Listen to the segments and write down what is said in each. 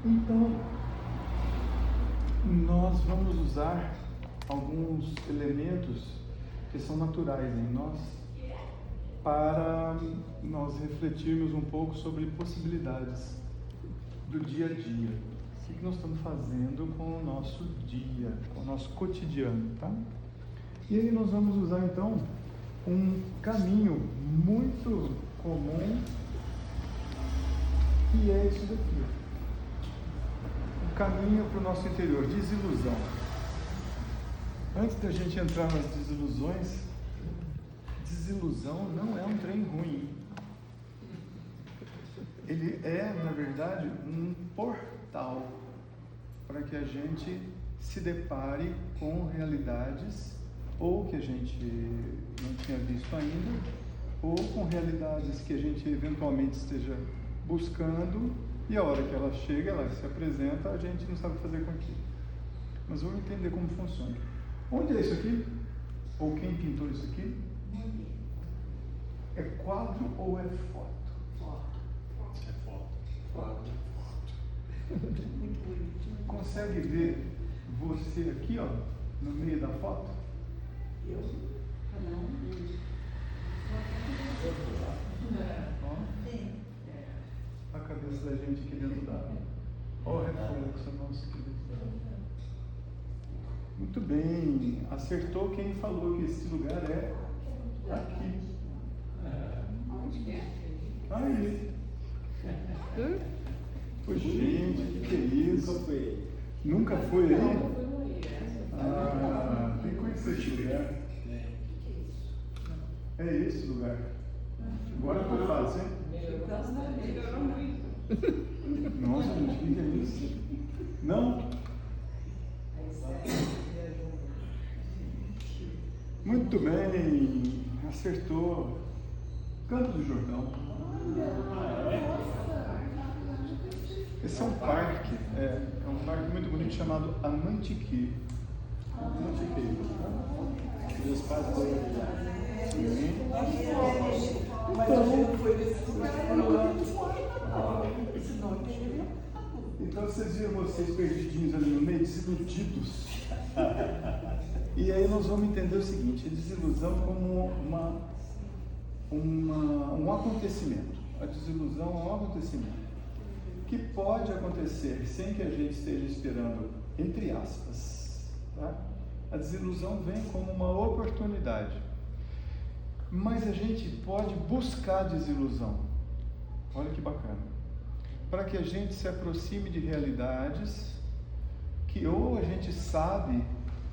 Então, nós vamos usar alguns elementos que são naturais em nós para nós refletirmos um pouco sobre possibilidades do dia a dia. O que nós estamos fazendo com o nosso dia, com o nosso cotidiano, tá? E aí nós vamos usar então um caminho muito comum, que é isso daqui. Um caminho para o nosso interior, desilusão. Antes da gente entrar nas desilusões, desilusão não é um trem ruim. Ele é, na verdade, um portal para que a gente se depare com realidades ou que a gente não tinha visto ainda, ou com realidades que a gente eventualmente esteja buscando, e a hora que ela chega, ela se apresenta, a gente não sabe fazer com aquilo. Mas vamos entender como funciona. Onde é isso aqui? Ou quem pintou isso aqui? É quadro ou é foto? É foto. Muito bonito. Consegue ver você aqui, ó, no meio da foto? Eu? Não. Ó, a cabeça da gente aqui dentro d'água. Ó o reflexo nosso aqui dentro d'água. Muito bem, acertou quem falou que esse lugar é aqui. Onde é? Aí. Pois, gente, que é isso? Nunca foi aí? Ah, tem que conhecer esse lugar. É esse lugar. Agora eu estou fazendo. Melhorou muito. Nossa, gente, o que é isso? Não? Muito bem, acertou. Campo do Jordão. Esse é um parque, é um parque muito bonito chamado Amantiquê. Amantiquê. Meus pais foram lá. Então vocês viram vocês perdidinhos ali no meio, desiludidos. E aí nós vamos entender o seguinte: a desilusão como um acontecimento. A desilusão é um acontecimento que pode acontecer sem que a gente esteja esperando, entre aspas, tá? A desilusão vem como uma oportunidade, mas a gente pode buscar a desilusão. Olha que bacana, para que a gente se aproxime de realidades que ou a gente sabe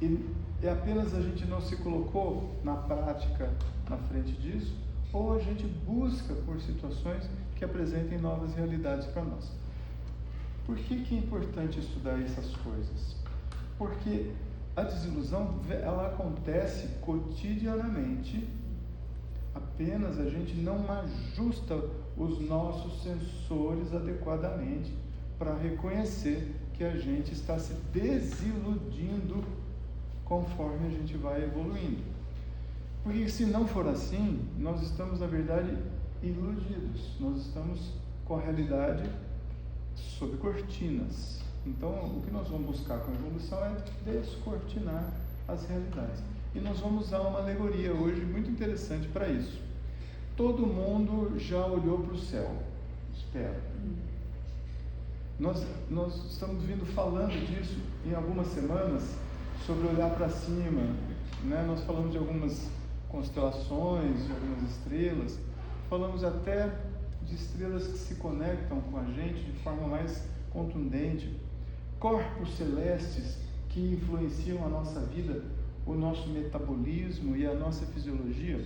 e apenas a gente não se colocou na prática na frente disso, ou a gente busca por situações que apresentem novas realidades para nós. Por que é importante estudar essas coisas? Porque a desilusão, ela acontece cotidianamente, apenas a gente não ajusta os nossos sensores adequadamente para reconhecer que a gente está se desiludindo conforme a gente vai evoluindo. Porque se não for assim, nós estamos, na verdade, iludidos. Nós estamos com a realidade sob cortinas. Então, o que nós vamos buscar com a evolução é descortinar as realidades. E nós vamos usar uma alegoria hoje muito interessante para isso. Todo mundo já olhou para o céu. Espero. Nós estamos vindo falando disso em algumas semanas, sobre olhar para cima, né? Nós falamos de algumas constelações, de algumas estrelas, falamos até de estrelas que se conectam com a gente de forma mais contundente, corpos celestes que influenciam a nossa vida, o nosso metabolismo e a nossa fisiologia.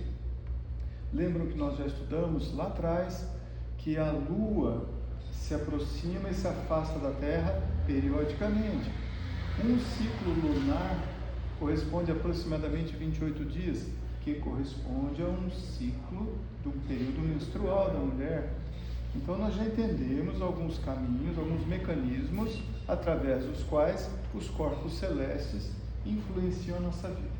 Lembram que nós já estudamos lá atrás que a Lua se aproxima e se afasta da Terra periodicamente. Um ciclo lunar corresponde a aproximadamente 28 dias, que corresponde a um ciclo do período menstrual da mulher. Então nós já entendemos alguns caminhos, alguns mecanismos através dos quais os corpos celestes influenciam a nossa vida.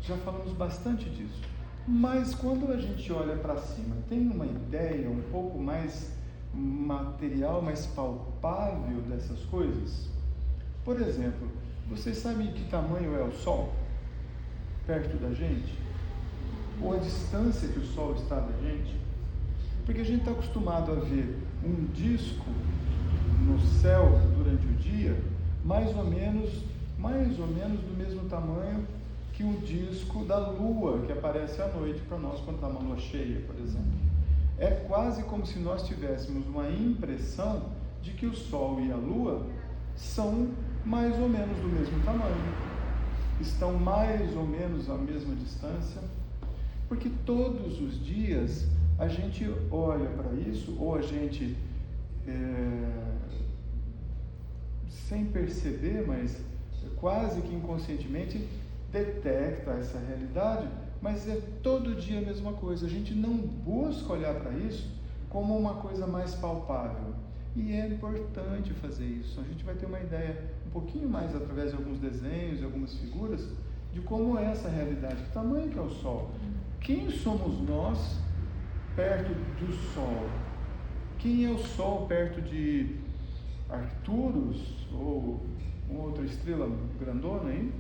Já falamos bastante disso. Mas quando a gente olha para cima, tem uma ideia um pouco mais material, mais palpável dessas coisas? Por exemplo, vocês sabem que tamanho é o Sol perto da gente? Ou a distância que o Sol está da gente? Porque a gente está acostumado a ver um disco no céu durante o dia, mais ou menos do mesmo tamanho que o disco da Lua que aparece à noite para nós quando está uma lua cheia, por exemplo. É quase como se nós tivéssemos uma impressão de que o Sol e a Lua são mais ou menos do mesmo tamanho, estão mais ou menos à mesma distância, porque todos os dias a gente olha para isso, ou a gente, sem perceber, mas quase que inconscientemente, detecta essa realidade, mas é todo dia a mesma coisa. A gente não busca olhar para isso como uma coisa mais palpável. E é importante fazer isso. A gente vai ter uma ideia um pouquinho mais através de alguns desenhos, de algumas figuras, de como é essa realidade, que tamanho que é o Sol. Quem somos nós perto do Sol? Quem é o Sol perto de Arcturus ou uma outra estrela grandona aí?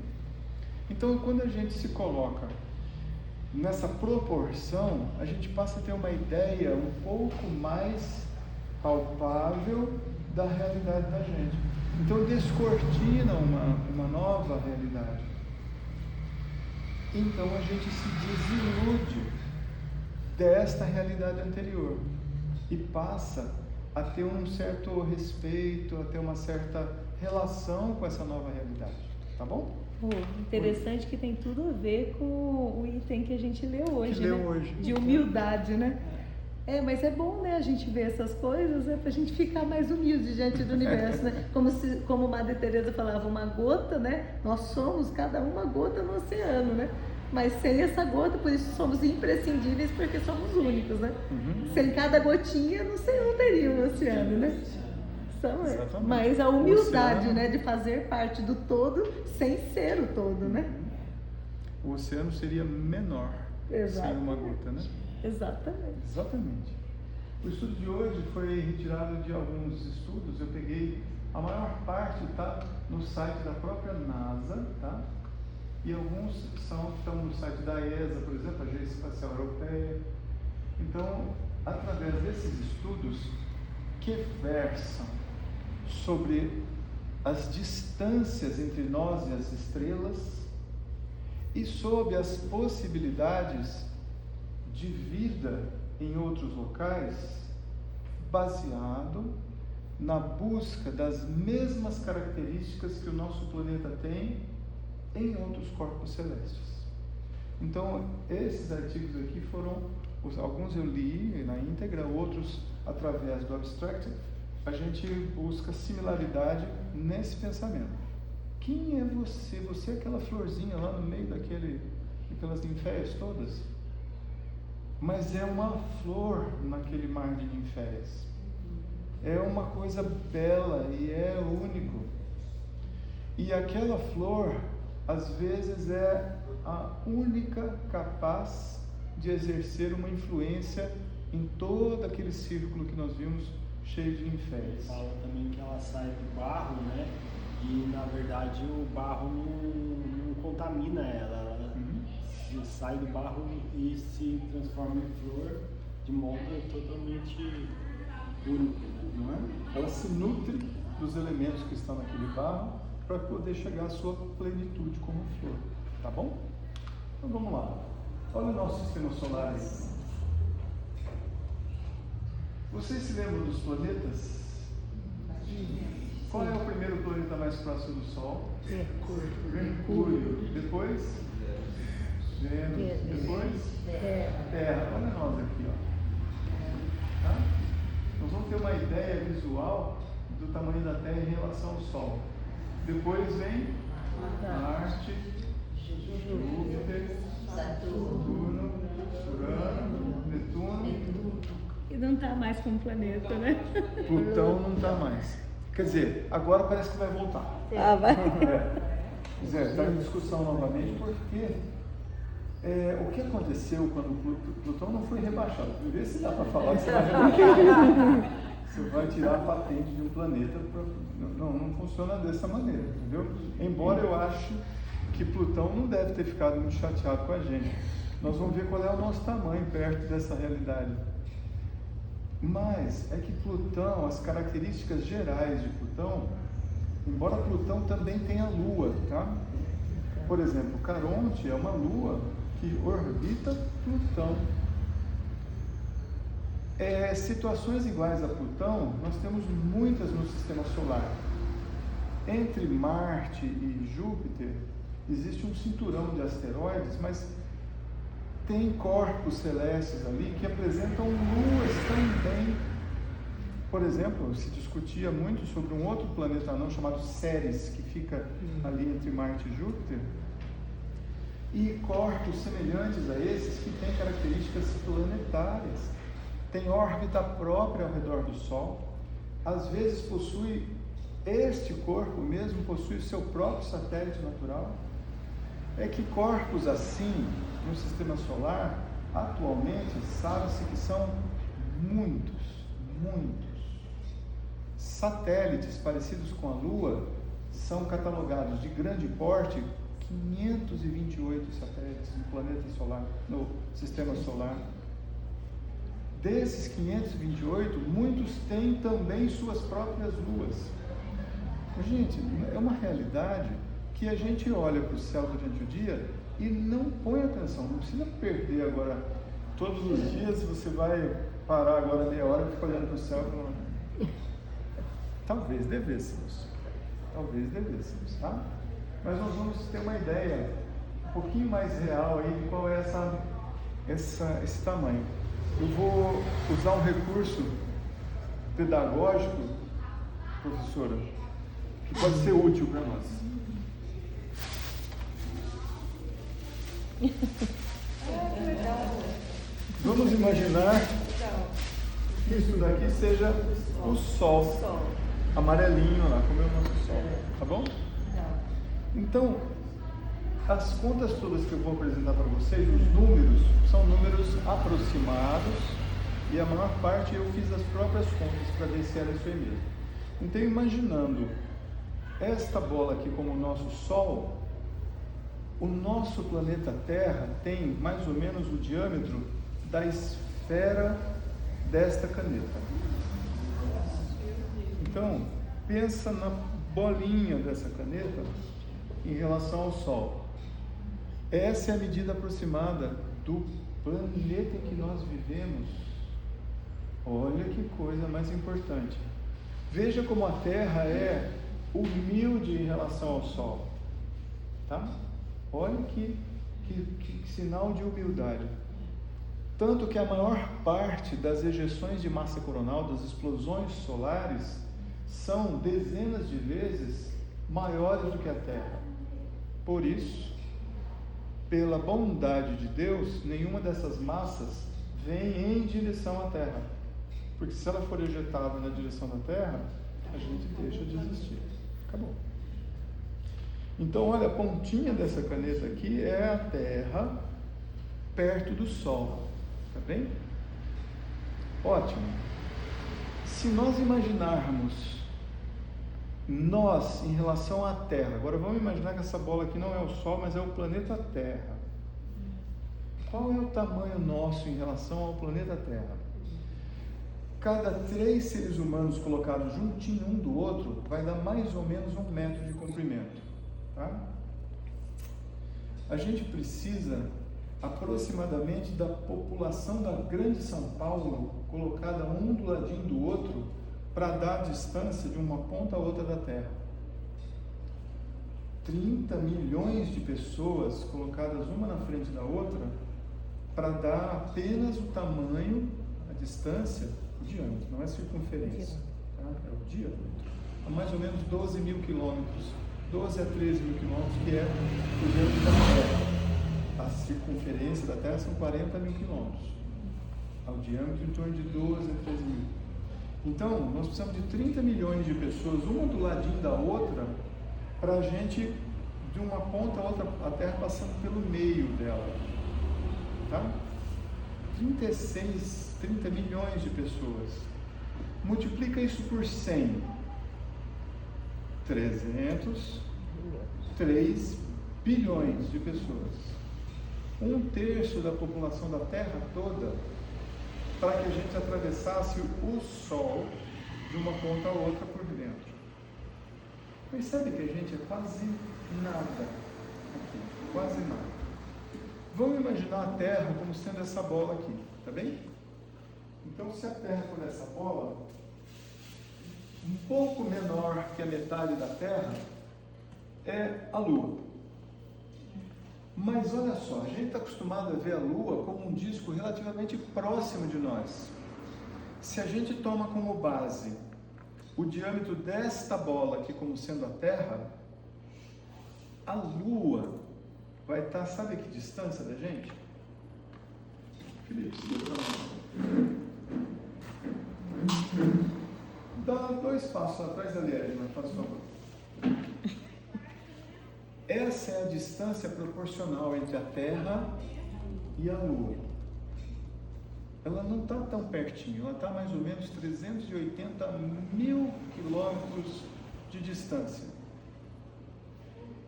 Então, quando a gente se coloca nessa proporção, a gente passa a ter uma ideia um pouco mais palpável da realidade da gente. Então, descortina uma nova realidade. Então, a gente se desilude desta realidade anterior e passa a ter um certo respeito, a ter uma certa relação com essa nova realidade. Tá bom? Interessante que tem tudo a ver com o item que a gente leu hoje, que né? leu hoje. De humildade, né? Mas é bom, né, a gente ver essas coisas, pra gente ficar mais humilde diante do universo, né? Como Madre Teresa falava, uma gota, né? Nós somos cada uma gota no oceano, né? Mas sem essa gota, por isso somos imprescindíveis, porque somos únicos, né? Sem cada gotinha, não teria um oceano, né? Mas a humildade, né, de fazer parte do todo sem ser o todo, né? O oceano seria menor sem uma gota, né? Exatamente. O estudo de hoje foi retirado de alguns estudos. Eu peguei, a maior parte está no site da própria NASA, tá? E alguns estão no site da ESA, por exemplo, a Agência Espacial Europeia. Então, através desses estudos que versam sobre as distâncias entre nós e as estrelas e sobre as possibilidades de vida em outros locais, baseado na busca das mesmas características que o nosso planeta tem em outros corpos celestes. Então, esses artigos aqui foram, alguns eu li na íntegra, outros através do Abstract. A gente busca similaridade nesse pensamento. Quem é você? Você é aquela florzinha lá no meio daquelas ninféias todas? Mas é uma flor naquele mar de ninféias. É uma coisa bela e é único. E aquela flor, às vezes, é a única capaz de exercer uma influência em todo aquele círculo que nós vimos cheio de ninféias. Fala também que ela sai do barro, né? E na verdade o barro não contamina ela. Ela sai do barro e se transforma em flor de modo totalmente único, não é? Ela se nutre dos elementos que estão naquele barro para poder chegar à sua plenitude como flor. Tá bom? Então vamos lá. Olha o nosso sistema solar aí. Vocês se lembram dos planetas? Qual é o primeiro planeta mais próximo do Sol? Mercúrio. Depois? Vênus. Depois? Terra. Olha nós aqui, ó. Tá? Nós vamos ter uma ideia visual do tamanho da Terra em relação ao Sol. Depois vem Marte, Júpiter, Saturno, Urano, Netuno. E não está mais como planeta, né? Plutão não está mais. Quer dizer, agora parece que vai voltar. Vai. Está em discussão novamente porque o que aconteceu quando Plutão não foi rebaixado? Vê se dá para falar que você vai rebaixar. Você vai tirar a patente de um planeta. Não funciona dessa maneira, entendeu? Embora eu ache que Plutão não deve ter ficado muito chateado com a gente. Nós vamos ver qual é o nosso tamanho perto dessa realidade. Mas é que Plutão, as características gerais de Plutão, embora Plutão também tenha Lua, tá? Por exemplo, Caronte é uma Lua que orbita Plutão. Situações iguais a Plutão, nós temos muitas no Sistema Solar. Entre Marte e Júpiter, existe um cinturão de asteroides, mas tem corpos celestes ali que apresentam luas também. Por exemplo, se discutia muito sobre um outro planeta anão chamado Ceres, que fica ali entre Marte e Júpiter, e corpos semelhantes a esses que têm características planetárias, tem órbita própria ao redor do Sol, às vezes este corpo mesmo possui o seu próprio satélite natural. É que corpos assim, no Sistema Solar, atualmente, sabe-se que são muitos. Satélites parecidos com a Lua são catalogados de grande porte, 528 satélites no planeta solar, no Sistema Solar. Desses 528, muitos têm também suas próprias luas. Gente, é uma realidade que a gente olha para o céu durante o dia e não põe atenção. Não precisa perder agora, todos os dias você vai parar agora meia hora e ficar olhando para o céu. Talvez devêssemos, tá? Mas nós vamos ter uma ideia um pouquinho mais real aí de qual é esse tamanho. Eu vou usar um recurso pedagógico, professora, que pode ser útil para nós. Vamos imaginar que isso daqui seja o Sol, amarelinho lá, como é o nosso Sol, tá bom? Então, as contas todas que eu vou apresentar para vocês, os números, são números aproximados e a maior parte eu fiz as próprias contas para ver se era isso aí mesmo. Então, imaginando esta bola aqui como o nosso Sol, o nosso planeta Terra tem mais ou menos o diâmetro da esfera desta caneta. Então, pensa na bolinha dessa caneta em relação ao Sol. Essa é a medida aproximada do planeta em que nós vivemos. Olha que coisa mais importante. Veja como a Terra é humilde em relação ao Sol, tá? Olha que sinal de humildade. Tanto que a maior parte das ejeções de massa coronal, das explosões solares, são dezenas de vezes maiores do que a Terra. Por isso, pela bondade de Deus, nenhuma dessas massas vem em direção à Terra. Porque se ela for ejetada na direção da Terra, a gente deixa de existir. Acabou. Então, olha, a pontinha dessa caneta aqui é a Terra perto do Sol. Tá bem? Ótimo. Se nós imaginarmos nós em relação à Terra, agora vamos imaginar que essa bola aqui não é o Sol, mas é o planeta Terra. Qual é o tamanho nosso em relação ao planeta Terra? Cada 3 seres humanos colocados juntinho um do outro vai dar mais ou menos 1 metro de comprimento, tá? A gente precisa aproximadamente da população da grande São Paulo, colocada um do ladinho do outro, para dar a distância de uma ponta a outra da Terra. 30 milhões de pessoas colocadas uma na frente da outra, para dar apenas o tamanho, a distância, o diâmetro, não é circunferência, tá? É o diâmetro. A mais ou menos 12 mil quilômetros, 12 a 13 mil quilômetros, que é o diâmetro da Terra. A circunferência da Terra são 40 mil quilômetros, ao diâmetro em torno de 12 a 13 mil. Então, nós precisamos de 30 milhões de pessoas, uma do ladinho da outra, para a gente, de uma ponta a outra, a Terra passando pelo meio dela, tá? 30 milhões de pessoas. Multiplica isso por 100. 303 bilhões de pessoas. 1/3 da população da Terra toda, para que a gente atravessasse o Sol de uma ponta a outra por dentro. Percebe que a gente é quase nada aqui, quase nada. Vamos imaginar a Terra como sendo essa bola aqui, tá bem? Então, se a Terra for essa bola, um pouco menor que a metade da Terra é a Lua. Mas olha só, a gente está acostumado a ver a Lua como um disco relativamente próximo de nós. Se a gente toma como base o diâmetro desta bola aqui como sendo a Terra, a Lua vai estar, sabe a que distância da gente? Felipe, dá 2 passos atrás ali, Edna, faz favor. Essa é a distância proporcional entre a Terra e a Lua. Ela não está tão pertinho, ela está mais ou menos 380 mil quilômetros de distância.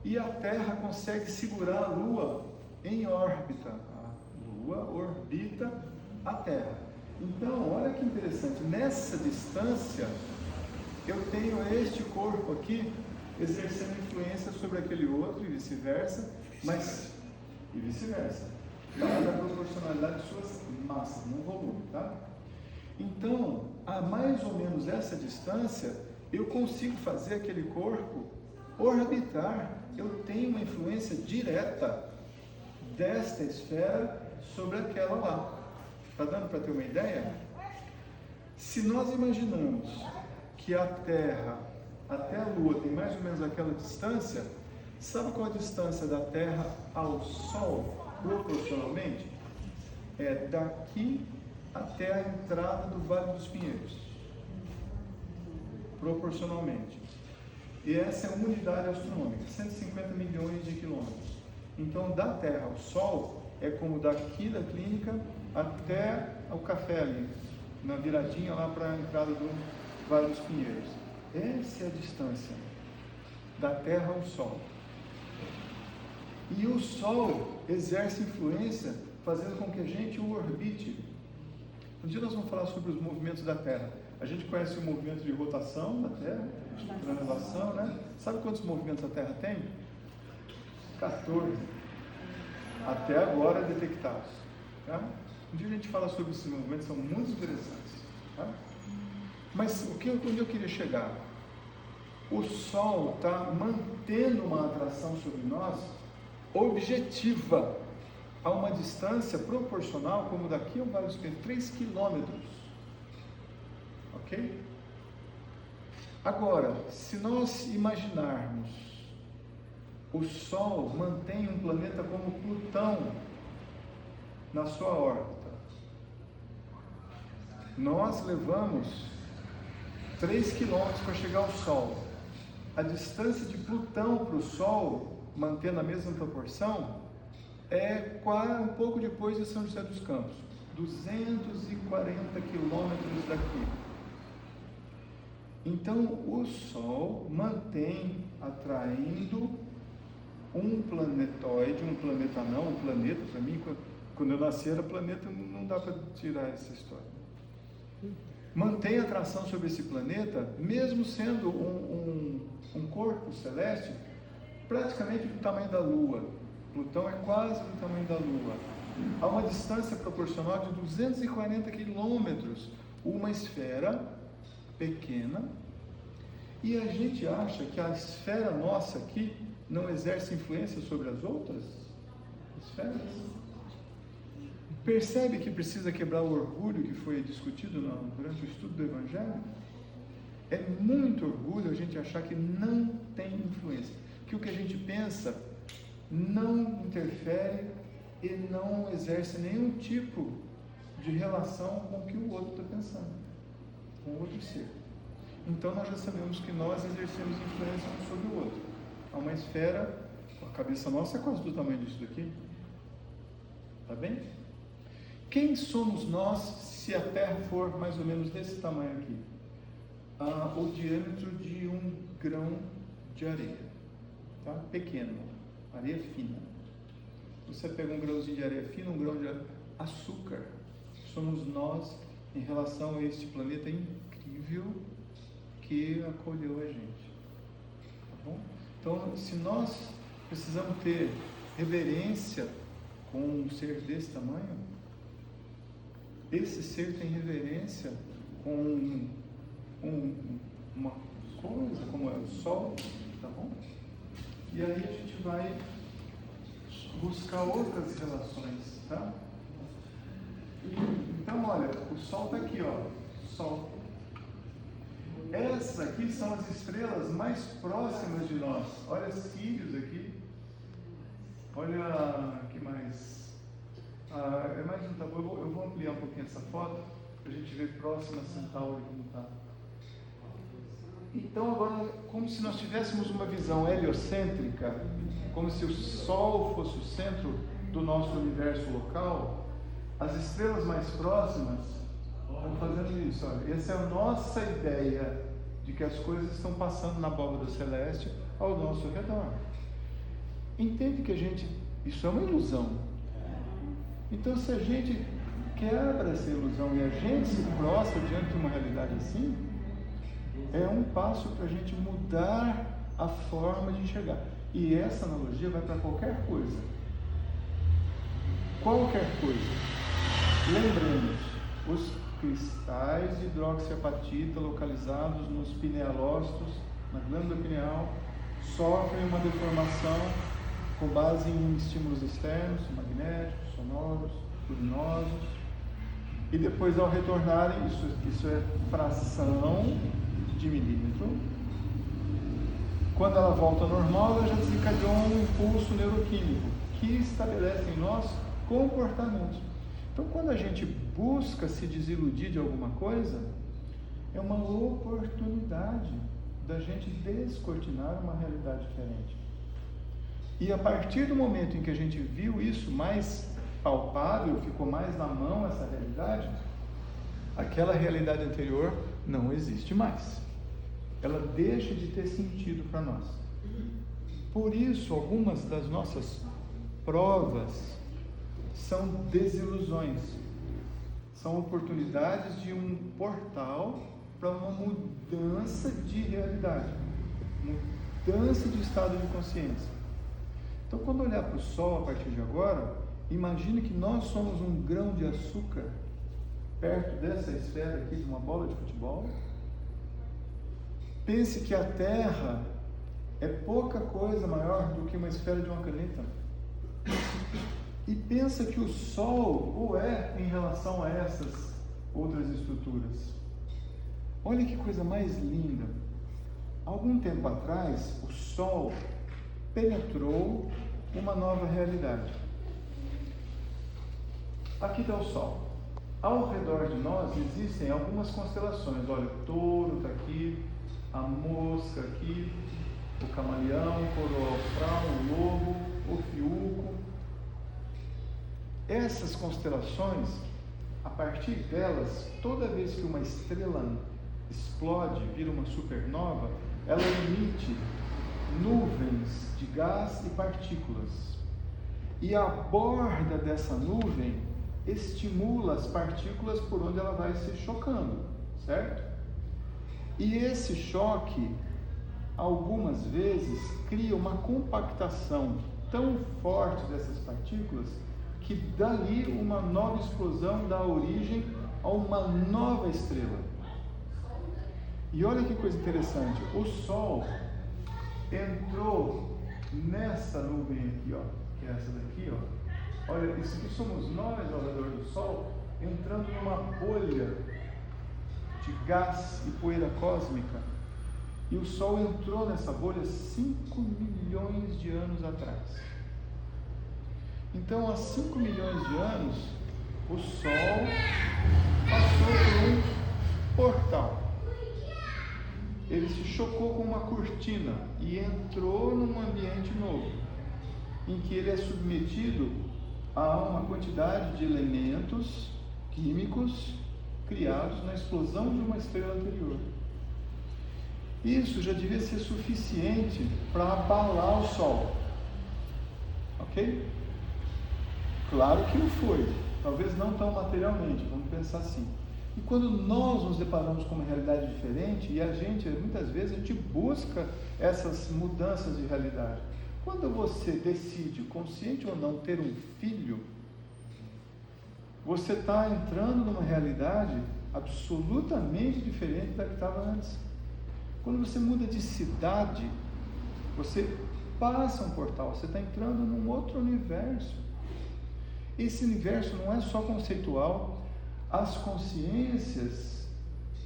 E a Terra consegue segurar a Lua em órbita. A Lua orbita a Terra. Então, olha que interessante, nessa distância, eu tenho este corpo aqui exercendo influência sobre aquele outro e vice-versa, dada a proporcionalidade de suas massas, no volume, tá? Então, a mais ou menos essa distância, eu consigo fazer aquele corpo orbitar, eu tenho uma influência direta desta esfera sobre aquela lá. Está dando para ter uma ideia? Se nós imaginamos que a Terra até a Lua tem mais ou menos aquela distância, sabe qual a distância da Terra ao Sol, proporcionalmente? É daqui até a entrada do Vale dos Pinheiros, proporcionalmente. E essa é uma unidade astronômica, 150 milhões de quilômetros. Então, da Terra ao Sol, é como daqui da clínica até o café ali, na viradinha lá para a entrada do Vale dos Pinheiros. Essa é a distância da Terra ao Sol. E o Sol exerce influência fazendo com que a gente o orbite. Um dia nós vamos falar sobre os movimentos da Terra. A gente conhece o movimento de rotação da Terra, de translação, né? Sabe quantos movimentos a Terra tem? 14. Até agora detectados. Tá? Um dia a gente fala sobre esses movimentos, são muito interessantes. Tá? Mas onde eu queria chegar? O Sol está mantendo uma atração sobre nós objetiva, a uma distância proporcional, como daqui ao Vale dos Pinheiros, 3 quilômetros. Ok? Agora, se nós imaginarmos o Sol mantém um planeta como Plutão na sua órbita, nós levamos 3 quilômetros para chegar ao Sol. A distância de Plutão para o Sol, mantendo a mesma proporção, é um pouco depois de São José dos Campos, 240 quilômetros daqui. Então, o Sol mantém atraindo um planetoide, um planeta não, um planeta, para mim, quando eu nasci era planeta, não dá para tirar essa história. Mantém atração sobre esse planeta, mesmo sendo um corpo celeste, praticamente do tamanho da Lua. Plutão é quase do tamanho da Lua. A uma distância proporcional de 240 quilômetros, uma esfera pequena, e a gente acha que a esfera nossa aqui não exerce influência sobre as outras esferas? Percebe que precisa quebrar o orgulho que foi discutido durante o estudo do Evangelho? É muito orgulho a gente achar que não tem influência, que o que a gente pensa não interfere e não exerce nenhum tipo de relação com o que o outro está pensando, com o outro ser. Então nós já sabemos que nós exercemos influência um sobre o outro. Há uma esfera, a cabeça nossa é quase do tamanho disso daqui. Tá bem? Quem somos nós se a Terra for mais ou menos desse tamanho aqui? o diâmetro de um grão de areia, tá? Pequeno, areia fina. Você pega um grãozinho de areia fina, um grão de açúcar, somos nós em relação a este planeta incrível que acolheu a gente, tá bom? Então, se nós precisamos ter reverência com um ser desse tamanho, esse ser tem reverência com uma coisa como é o Sol, tá bom? E aí a gente vai buscar outras relações, tá? Então, olha, o Sol está aqui, ó, Sol. Essas aqui são as estrelas mais próximas de nós. Olha Sirius aqui. Olha, que mais? É mais um tabu. Eu vou ampliar um pouquinho essa foto para a gente ver próxima a Centauri como está. Então agora, como se nós tivéssemos uma visão heliocêntrica, como se o Sol fosse o centro do nosso universo local, as estrelas mais próximas estão fazendo isso. Olha, essa é a nossa ideia de que as coisas estão passando na abóbada celeste ao nosso redor. Entende que isso é uma ilusão. Então, se a gente quebra essa ilusão e a gente se prostra diante de uma realidade assim, é um passo para a gente mudar a forma de enxergar. E essa analogia vai para qualquer coisa. Qualquer coisa. Lembremos, os cristais de hidroxiapatita localizados nos pinealócitos, na glândula pineal, sofrem uma deformação com base em estímulos externos, magnéticos, sonoros, luminosos, e depois ao retornarem, isso é fração de milímetro, quando ela volta ao normal, ela já desencadeou um impulso neuroquímico que estabelece em nós comportamentos. Então, quando a gente busca se desiludir de alguma coisa, é uma oportunidade da gente descortinar uma realidade diferente. E a partir do momento em que a gente viu isso mais palpável, ficou mais na mão essa realidade, aquela realidade anterior não existe mais. Ela deixa de ter sentido para nós. Por isso, algumas das nossas provas são desilusões, são oportunidades de um portal para uma mudança de realidade, mudança de estado de consciência. Então, quando olhar para o Sol a partir de agora, imagine que nós somos um grão de açúcar perto dessa esfera aqui de uma bola de futebol. Pense que a Terra é pouca coisa maior do que uma esfera de uma caneta. E pensa que o Sol o é em relação a essas outras estruturas. Olha que coisa mais linda. Algum tempo atrás, o Sol penetrou uma nova realidade. Aqui está o Sol. Ao redor de nós existem algumas constelações. Olha, o touro está aqui, a mosca aqui, o camaleão, o coroa austral, o lobo, o fiuco. Essas constelações, a partir delas, toda vez que uma estrela explode, vira uma supernova, ela emite nuvens de gás e partículas. E a borda dessa nuvem estimula as partículas por onde ela vai se chocando, certo? E esse choque, algumas vezes, cria uma compactação tão forte dessas partículas que dali uma nova explosão dá origem a uma nova estrela. E olha que coisa interessante, o Sol entrou nessa nuvem aqui, ó, que é essa daqui, ó. Olha, isso aqui somos nós ao redor do Sol, entrando numa bolha de gás e poeira cósmica. E o Sol entrou nessa bolha 5 milhões de anos atrás. Então, há 5 milhões de anos, o Sol passou por um portal. Ele se chocou com uma cortina e entrou num ambiente novo, em que ele é submetido a uma quantidade de elementos químicos criados na explosão de uma estrela anterior. Isso já devia ser suficiente para abalar o Sol. Ok? Claro que não foi. Talvez não tão materialmente, vamos pensar assim. E quando nós nos deparamos com uma realidade diferente, e a gente, muitas vezes, a gente busca essas mudanças de realidade. Quando você decide, consciente ou não, ter um filho, você está entrando numa realidade absolutamente diferente da que estava antes. Quando você muda de cidade, você passa um portal, você está entrando num outro universo. Esse universo não é só conceitual, as consciências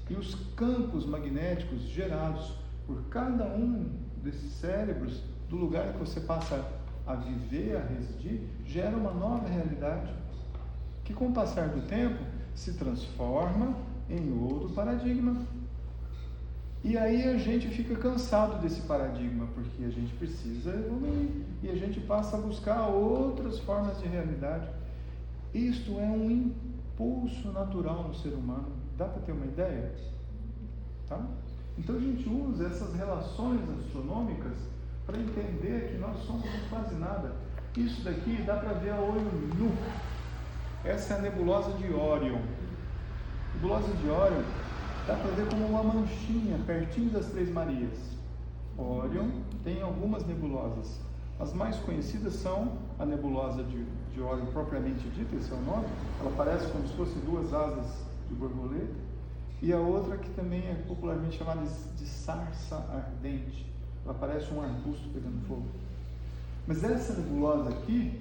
e os campos magnéticos gerados por cada um desses cérebros, do lugar que você passa a viver, a residir, gera uma nova realidade, que com o passar do tempo se transforma em outro paradigma. E aí a gente fica cansado desse paradigma, porque a gente precisa evoluir, e a gente passa a buscar outras formas de realidade. Isto é um impulso natural no ser humano. Dá para ter uma ideia? Tá? Então a gente usa essas relações astronômicas para entender que nós somos quase nada. Isso daqui dá para ver a olho nu. Essa é a nebulosa de Órion. A nebulosa de Órion dá para ver como uma manchinha pertinho das Três Marias. Órion tem algumas nebulosas. As mais conhecidas são a nebulosa de Órion propriamente dita, esse é o nome. Ela parece como se fossem duas asas de borboleta. E a outra que também é popularmente chamada de sarça ardente. Ela parece um arbusto pegando fogo. Mas essa nebulosa aqui,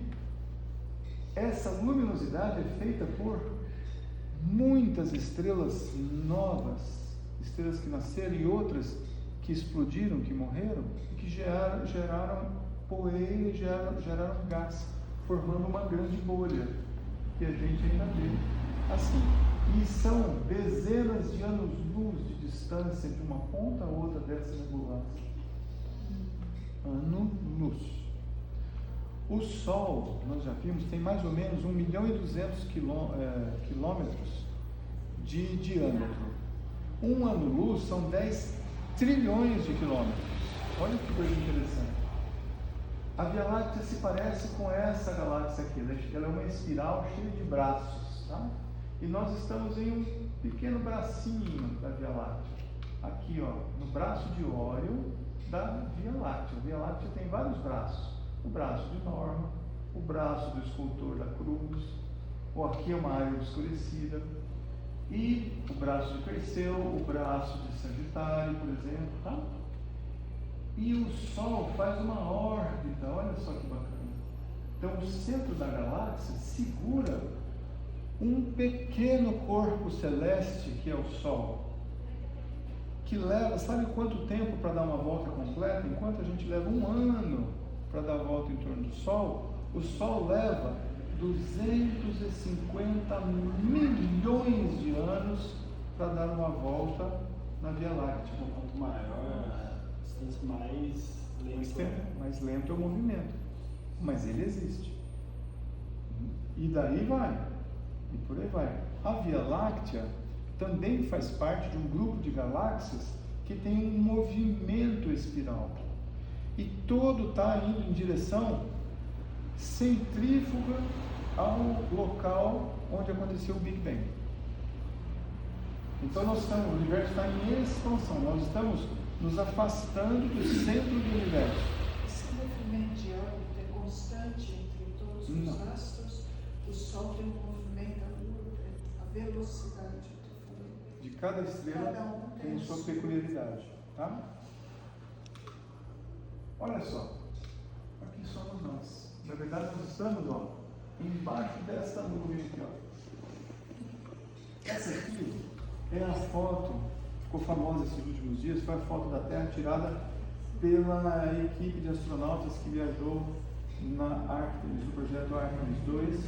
essa luminosidade é feita por muitas estrelas novas, estrelas que nasceram e outras que explodiram, que morreram, e que geraram poeira e geraram gás, formando uma grande bolha, que a gente ainda vê assim. E são dezenas de anos-luz de distância de uma ponta a outra dessa nebulosa. Ano-luz. O Sol, nós já vimos, tem mais ou menos 1.200.000 quilômetros de diâmetro. Um ano-luz são 10 trilhões de quilômetros. Olha que coisa interessante. A Via Láctea se parece com essa galáxia aqui. Ela é uma espiral cheia de braços, tá? E nós estamos em um pequeno bracinho da Via Láctea. Aqui, ó, no braço de Órion da Via Láctea. A Via Láctea tem vários braços. O braço de Norma, o braço do escultor da Cruz, ou aqui é uma área obscurecida, e o braço de Perseu, o braço de Sagitário, por exemplo, tá? E o Sol faz uma órbita, olha só que bacana. Então o centro da galáxia segura um pequeno corpo celeste que é o Sol, que leva, sabe quanto tempo para dar uma volta completa? Enquanto a gente leva 1 ano para dar a volta em torno do Sol, o Sol leva 250 milhões de anos para dar uma volta na Via Láctea. Quanto maior a distância, Mais lento é o movimento, mas ele existe. E daí vai, e por aí vai. A Via Láctea também faz parte de um grupo de galáxias que tem um movimento espiral. E todo está indo em direção centrífuga ao local onde aconteceu o Big Bang. Então o universo está em expansão, nós estamos nos afastando do centro do universo. Esse movimento de órbita é constante entre todos os astros. O Sol tem um movimento, a velocidade de cada estrela tem sua peculiaridade, tá? Olha só, aqui somos nós. Na verdade, nós estamos, ó, embaixo dessa nuvem aqui, ó. Essa aqui é a foto, ficou famosa esses últimos dias, foi a foto da Terra tirada pela equipe de astronautas que viajou na Artemis, no projeto Artemis 2.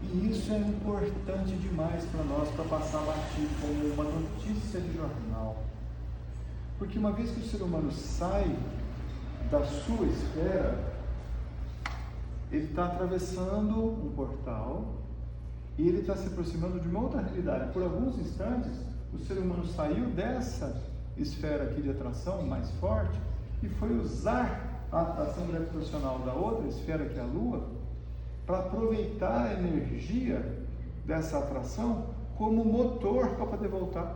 E isso é importante demais para nós, para passar batido como uma notícia de jornal. Porque uma vez que o ser humano sai da sua esfera, ele está atravessando um portal e ele está se aproximando de uma outra realidade. Por alguns instantes, o ser humano saiu dessa esfera aqui de atração mais forte e foi usar a atração gravitacional da outra esfera, que é a Lua, para aproveitar a energia dessa atração como motor para poder voltar.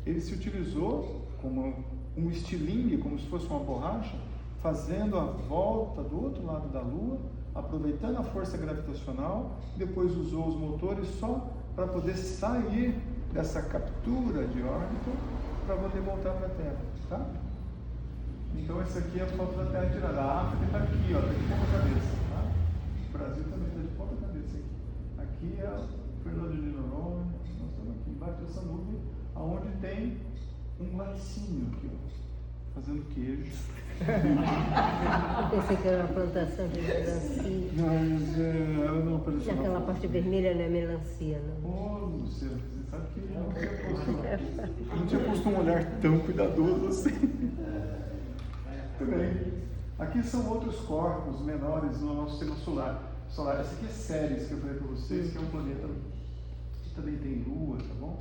Ele se utilizou como um estilingue, como se fosse uma borracha, fazendo a volta do outro lado da Lua, aproveitando a força gravitacional, depois usou os motores só para poder sair dessa captura de órbita para poder voltar para a Terra, tá? Então essa aqui é a foto da Terra tirada. A África está aqui, ó, está de ponta cabeça, tá? O Brasil também está de ponta cabeça aqui. Aqui é o Fernando de Noronha, nós estamos aqui embaixo dessa nuvem, aonde tem um laticínio aqui, ó, fazendo queijo. Eu pensei que era uma plantação de melancia. Mas ela não apareceu. E aquela parte vermelha não é melancia, não. Oh, Lúcia, você sabe que eu não tinha posto um olhar tão cuidadoso assim. Muito bem. Aqui são outros corpos menores no nosso sistema solar. Esse aqui é Ceres, que eu falei para vocês, que é um planeta que também tem lua, tá bom?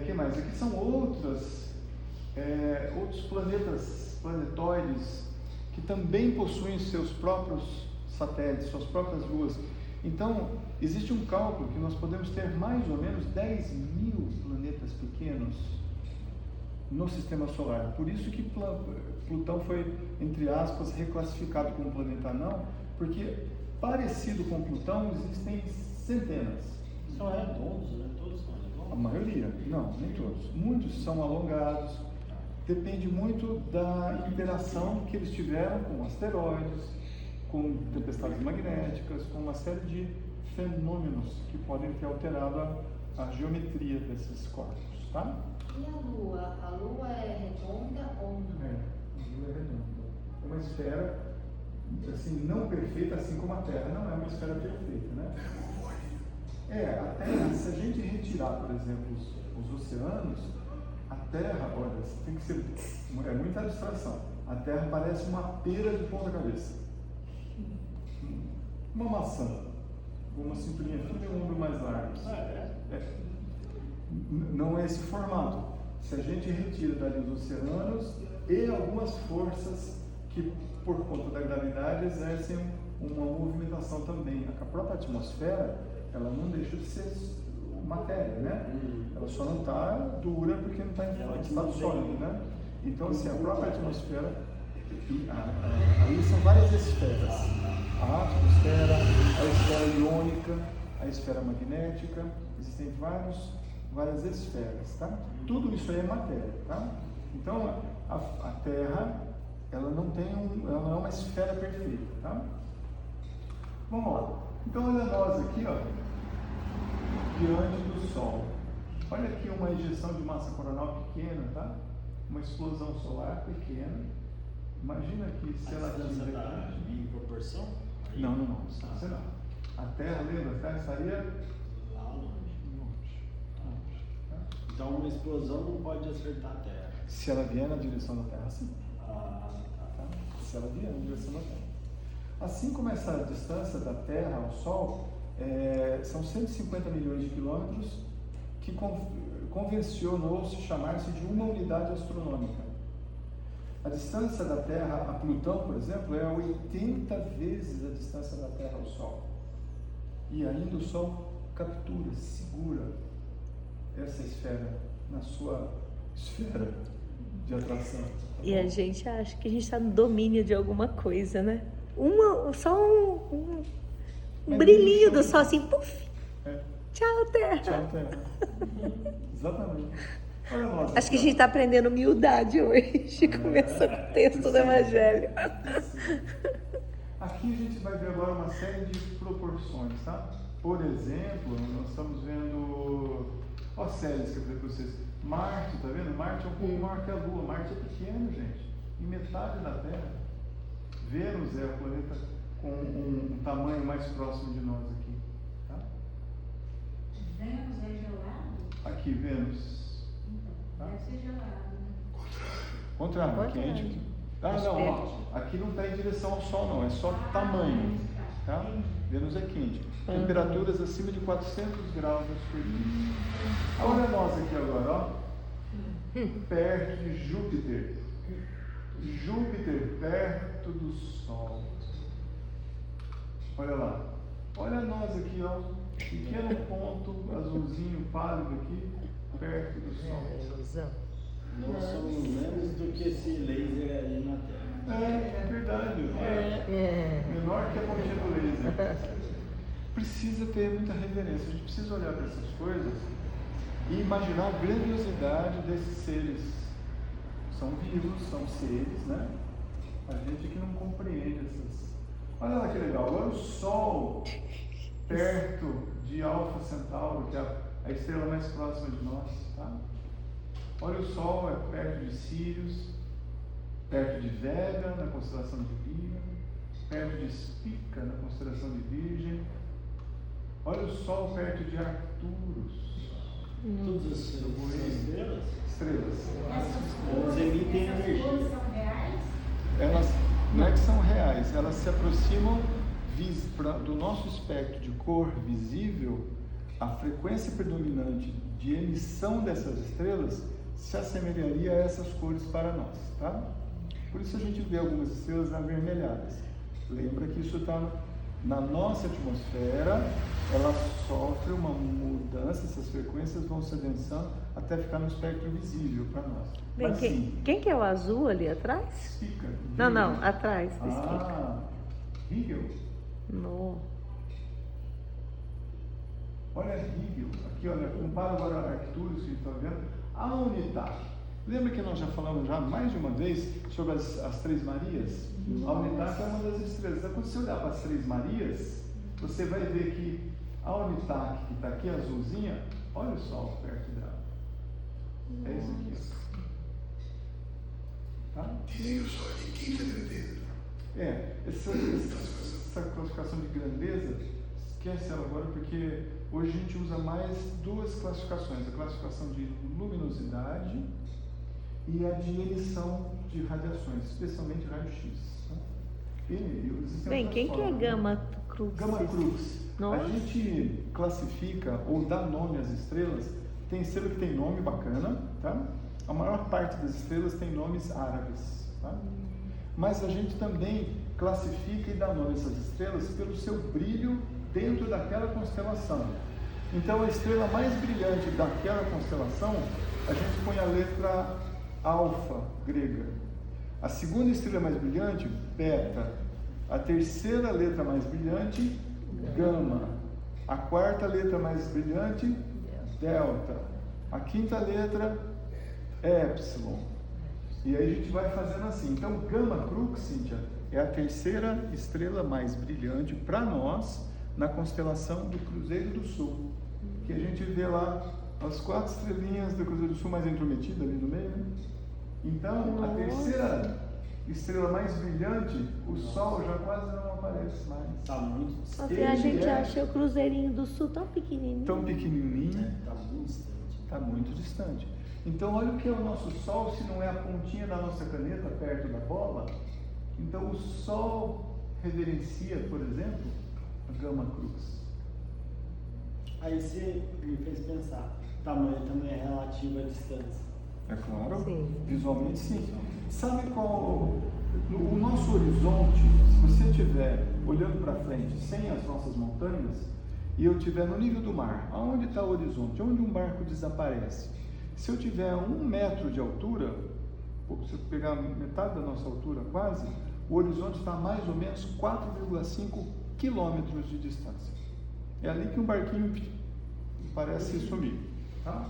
Que mais? Aqui são outros planetóides, que também possuem seus próprios satélites, suas próprias luas. Então, existe um cálculo que nós podemos ter mais ou menos 10 mil planetas pequenos no sistema solar. Por isso que Plutão foi, entre aspas, reclassificado como planeta anão, porque parecido com Plutão existem centenas. São redondos, né? Todos são redondos? A maioria, não, nem todos. Muitos são alongados. Depende muito da interação que eles tiveram com asteroides, com tempestades magnéticas, com uma série de fenômenos que podem ter alterado a geometria desses corpos, tá? E a Lua? A Lua é redonda ou não? A Lua é redonda. É uma esfera, assim, não perfeita, assim como a Terra. Não é uma esfera perfeita, né? A Terra, se a gente retirar, por exemplo, os oceanos, a Terra, olha, tem que ser, é muita abstração. A Terra parece uma pera de ponta cabeça. Uma maçã, com uma cinturinha fina e um ombro mais largo. Não é esse formato. Se a gente retira dali os oceanos e algumas forças que, por conta da gravidade, exercem uma movimentação também. A própria atmosfera, ela não deixa de ser matéria, né? Ela só não está dura porque não está em estado sólido, né? Então, assim, a própria atmosfera, ali são várias esferas. A atmosfera, a esfera iônica, a esfera magnética, existem várias esferas, tá? Tudo isso aí é matéria, tá? Então, a Terra, ela não é uma esfera perfeita, tá? Vamos lá. Então, olha nós aqui, ó, diante do Sol. Olha aqui uma ejeção de massa coronal pequena, tá? Uma explosão solar pequena. Imagina que se ela distância está em proporção? Não, distância não. A Terra, lembra? A Terra estaria lá longe. Tá? Então uma explosão não pode acertar a Terra. Se ela vier na direção da Terra, sim. Tá. Se ela vier na direção da Terra. Assim como essa distância da Terra ao Sol são 150 milhões de quilômetros, que convencionou-se chamar-se de uma unidade astronômica. A distância da Terra a Plutão, por exemplo, é 80 vezes a distância da Terra ao Sol. E ainda o Sol captura, segura essa esfera na sua esfera de atração. Tá E a gente acha que a gente está no domínio de alguma coisa, né? Só um brilhinho do Sol, assim, puf! Tchau, Terra! Tchau, Terra. Exatamente. Olha nós. Acho que a gente está aprendendo humildade hoje, começando o texto do Evangelho. Aqui a gente vai ver agora uma série de proporções, tá? Por exemplo, nós estamos vendo Ceres, que eu falei para vocês. Marte, tá vendo? Marte é um pouco maior que a Lua. Marte é pequeno, gente. Em metade da Terra. Vênus é o planeta com um tamanho mais próximo de nós aqui, tá? Vênus é gelado? Aqui, Vênus. Tá? Deve ser gelado, né? Contrário, quente. Aqui não está em direção ao Sol, não, é só tamanho, tá? Vênus é quente. Temperaturas acima de 400 graus na superfície. Olha nós aqui agora, ó. perto de Júpiter. Júpiter perto do Sol. Olha lá. Olha nós aqui, ó. Pequeno ponto azulzinho pálido aqui, perto do Sol. Ilusão. Nós somos menos do que esse laser ali na Terra. É verdade. Menor que a pontinha do laser. Precisa ter muita reverência. A gente precisa olhar para essas coisas e imaginar a grandiosidade desses seres. São vivos, são seres, né? A gente que não compreende essas. Olha lá que legal. Agora o Sol perto de Alfa Centauro, que é a estrela mais próxima de nós, tá? Olha, o Sol é perto de Sírius, perto de Vega, na constelação de Libra, perto de Spica, na constelação de Virgem. Olha o Sol perto de Arcturus. Todas as estrelas, Estrelas. elas emitem energia. São reais? Elas não é que são reais, elas se aproximam do nosso espectro de cor visível. A frequência predominante de emissão dessas estrelas se assemelharia a essas cores para nós, tá? Por isso a gente vê algumas estrelas avermelhadas. Lembra que isso está na nossa atmosfera, ela sofre uma mudança, essas frequências vão se adensando até ficar no espectro visível para nós. Bem, Mas, sim, quem que é o azul ali atrás? Spica. Não, atrás. Rigel. No. Olha Rigel, aqui olha, compara agora a Arcturus que a gente está vendo, a Unitar. Lembra que nós já falamos já mais de uma vez sobre as Três Marias? A Unitar é uma das estrelas. Então, quando você olhar para as Três Marias, você vai ver que a Unitar, que está aqui azulzinha, olha o Sol perto dela. É isso aqui. Tá? Essa classificação de grandeza, esquece ela agora, porque hoje a gente usa mais duas classificações: a classificação de luminosidade e a de emissão de radiações, especialmente raio-x. Tá? Bem, quem que é Gama Crux? Gama Crux. Nossa. A gente classifica ou dá nome às estrelas. Tem estrela que tem nome bacana, tá? A maior parte das estrelas tem nomes árabes, tá? Mas a gente também classifica e dá nome a essas estrelas pelo seu brilho dentro daquela constelação. Então, a estrela mais brilhante daquela constelação, a gente põe a letra alfa grega. A segunda estrela mais brilhante, beta. A terceira letra mais brilhante, gama. A quarta letra mais brilhante, delta. A quinta letra, epsilon. E aí a gente vai fazendo assim. Então, Gama Crux, Cíntia, é a terceira estrela mais brilhante para nós na constelação do Cruzeiro do Sul. Que a gente vê lá as 4 estrelinhas do Cruzeiro do Sul mais intrometidas ali no meio, né? Então, a terceira estrela mais brilhante, o Sol já quase não aparece mais. Está muito distante. A gente acha o Cruzeirinho do Sul tão pequenininho. Tão pequenininho. Está muito distante. Está muito distante. Então, olha o que é o nosso Sol, se não é a pontinha da nossa caneta perto da bola. Então, o Sol reverencia, por exemplo, a Gama Crux. Aí você me fez pensar, tamanho também é relativo à distância. É claro, Sim. visualmente sim. Sabe qual o nosso horizonte, se você estiver olhando para frente sem as nossas montanhas e eu estiver no nível do mar, aonde está o horizonte? Onde um barco desaparece? Se eu tiver 1 metro de altura, se eu pegar metade da nossa altura quase, o horizonte está a mais ou menos 4,5 quilômetros de distância. É ali que um barquinho parece sumir, tá?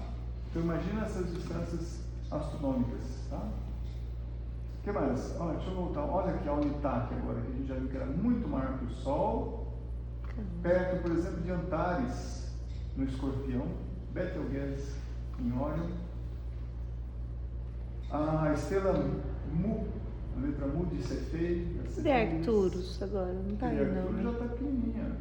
Então imagina essas distâncias astronômicas, tá? O que mais? Olha, deixa eu voltar. Olha aqui a Unitar agora, que a gente já viu que era muito maior que o Sol. Perto, por exemplo, de Antares, no Escorpião. Betelgeuse, em Órion. A estrela Mu, a letra Mu de Cefei. De Arcturus agora, não tá aí não, Arcturus né? já está pequenininha.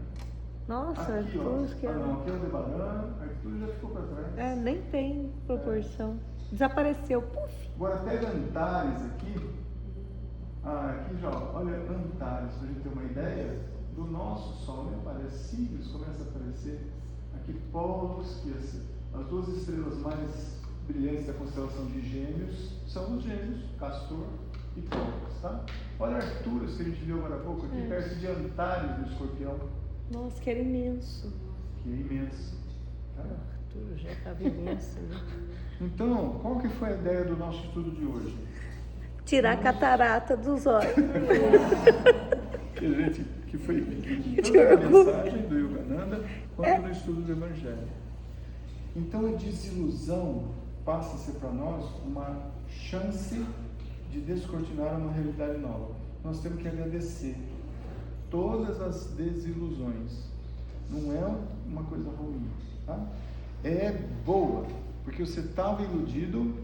Nossa, Aqui, Arcturus ó. que é... Não, aqui é o Aldebaran, Arcturus já ficou para trás. É, nem tem proporção. Desapareceu, puf! Agora pega Antares aqui. Aqui já, olha Antares, para a gente ter uma ideia do nosso Sol. Nem aparece, Sirius começa a aparecer. Aqui Polos, que as 2 estrelas mais brilhantes da constelação de Gêmeos são os Gêmeos, Castor e Pólux, tá? Olha Arcturus, que a gente viu agora há pouco, aqui perto de Antares, do Escorpião, Nossa, que era imenso. que é imenso. Tá? Arthur já estava imenso, né? Então, qual que foi a ideia do nosso estudo de hoje? Tirar a catarata dos olhos. Que foi tanto na mensagem do Yogananda quanto no estudo do Evangelho. Então a desilusão passa a ser para nós uma chance de descortinar uma realidade nova. Nós temos que agradecer todas as desilusões. Não é uma coisa ruim, tá? É boa, porque você estava iludido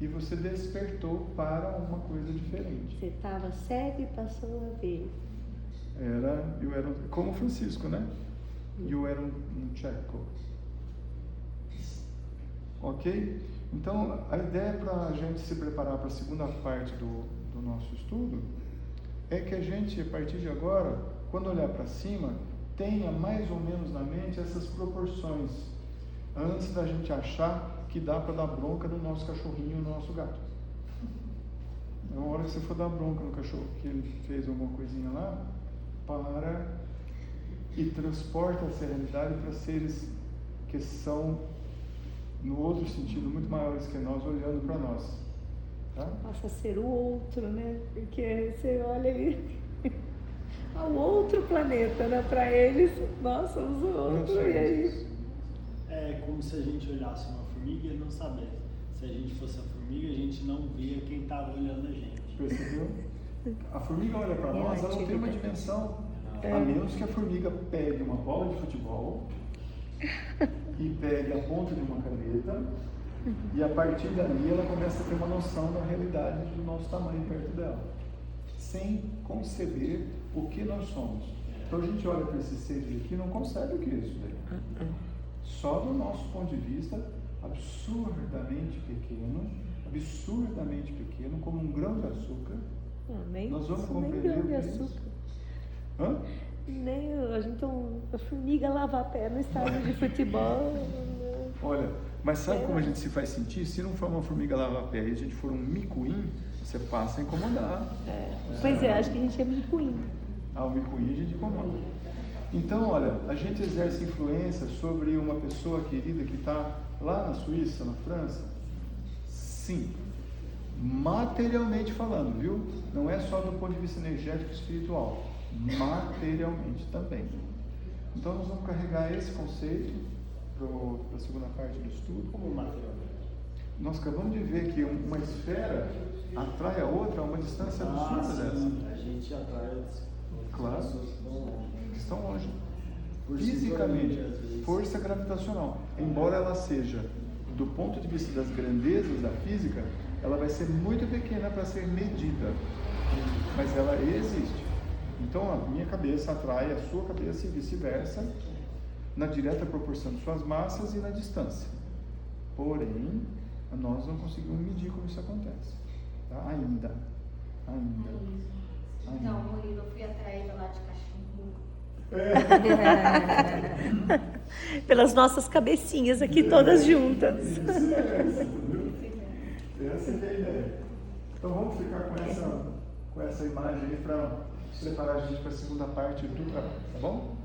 e você despertou para uma coisa diferente. Você estava cego e passou a ver. Eu era como Francisco, né? Eu era um tcheco. Ok? Então, a ideia para a gente se preparar para a segunda parte do nosso estudo é que a gente, a partir de agora, quando olhar para cima, tenha mais ou menos na mente essas proporções, antes da gente achar que dá para dar bronca no nosso cachorrinho, no nosso gato. Na hora que você for dar bronca no cachorro, que ele fez alguma coisinha lá, para e transporta essa realidade para seres que são, no outro sentido, muito maiores que nós, olhando para nós. Tá? Passa a ser o outro, né? Porque você olha ali ao outro planeta, né? Para eles, nós somos o outro. E aí? É como se a gente olhasse uma formiga e não sabesse. Se a gente fosse a formiga, a gente não via quem estava olhando a gente. Percebeu? A formiga olha para nós, ela não tem uma dimensão, a menos que a formiga pegue uma bola de futebol e pegue a ponta de uma caneta e a partir dali ela começa a ter uma noção da realidade do nosso tamanho perto dela, sem conceber o que nós somos. Então a gente olha para esses seres aqui e não concebe o que é isso daí. Só do nosso ponto de vista absurdamente pequeno, como um grão de açúcar. Nem, Nós vamos nem compreender grão o de que é isso. açúcar. Hã? Nem a gente, a formiga lava a pé no estádio de futebol. Olha, mas sabe como a gente se faz sentir? Se não for uma formiga lava-pé e a gente for um micuim, você passa a incomodar. Pois é, acho que a gente é micuim. O micuim a gente incomoda. Então, olha, a gente exerce influência sobre uma pessoa querida que está lá na Suíça, na França? Sim. Materialmente falando, viu? Não é só do ponto de vista energético e espiritual. Materialmente também. Então nós vamos carregar esse conceito para a segunda parte do estudo. Como materialmente? Nós acabamos de ver que uma esfera atrai a outra a uma distância absurda dessa. A gente atrai as Claro. pessoas Que estão longe. Por Fisicamente, sintonia, às vezes. força gravitacional. Embora ela seja, do ponto de vista das grandezas da física, ela vai ser muito pequena para ser medida. Mas ela existe. Então a minha cabeça atrai a sua cabeça e vice-versa, na direta proporção de suas massas e na distância. Porém, nós não conseguimos medir como isso acontece. Tá? Ainda. Então, Murilo, eu fui atraída lá de cachimbo. Pelas nossas cabecinhas aqui todas juntas. Essa é a ideia. Então vamos ficar com essa imagem aí para preparar a gente para a segunda parte do trabalho, tá bom?